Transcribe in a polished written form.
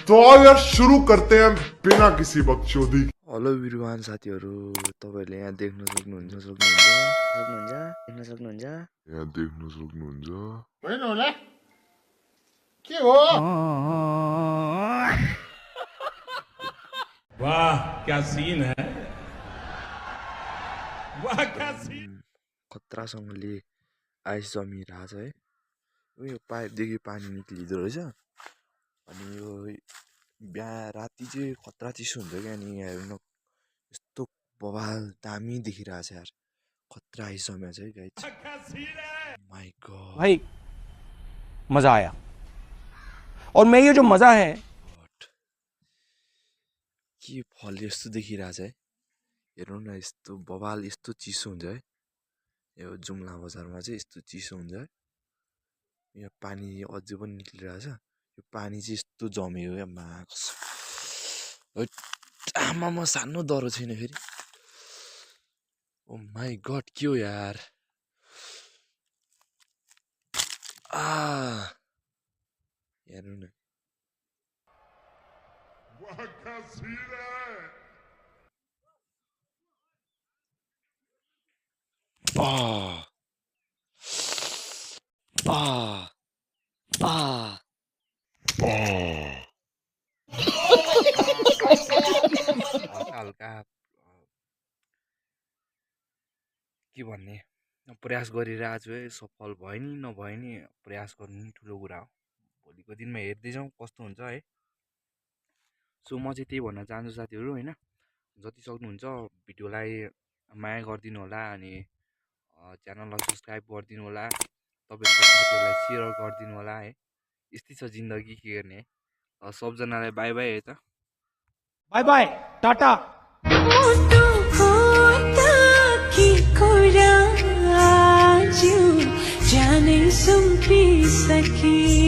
तो यार शुरू करते हैं बिना किसी बकचोदी। हेलो एभ्रिवान साथीहरु, तपाईहरुले यहाँ देख्न सक्नुहुन्छ होइन होला के हो? वाह क्या सीन है, वाह क्या सीन। खतरासँगले आइस जमिरहेको छ है। यो पाइपदेखि पानी निक्लिँदो रहेछ। अनि यो राति चाहिँ खतरा चिसो हुन्छ क्या। अनि यहाँ हेर्नु यस्तो बवाल दामी देखिरहेछ यार। खतरा आइस जमेको छ है गाइस। माय गॉड भाई मजा आया। और मैं ये जो मजा है के फल यस्तो देखिरहेछ है। हेर्नु न यस्तो बवाल यस्तो चिसो हुन्छ है। यो जुम्ला बजारमा चाहिँ यस्तो चिसो हुन्छ है। यहाँ पानी अझै पनि निक्लिरहेछ। यो पानी चाहिँ यस्तो जम्यो क्या माक्स। आमामा सानो डह्रो छैन फेरि। ओ माई गड के हो यार। हेर्नु न हल्का के भन्ने प्रयास गरिरहेको छु है। सफल भयो नि नभए नि प्रयास गर्नु नि ठुलो कुरा हो। भोलिको दिनमा हेर्दै जाउँ कस्तो हुन्छ है। सो म चाहिँ त्यही भन्न चाहन्छु साथीहरू होइन, जति सक्नुहुन्छ भिडियोलाई माया गरिदिनु होला। अनि च्यानललाई सब्सक्राइब गरिदिनु होला। तपाईँहरूको साथीहरूलाई सेयर गरिदिनु होला है। यस्तै छ जिन्दगी, के गर्ने है। सबजनालाई बाई बाई है त। Bye bye tata. जाने सुम्पी सकी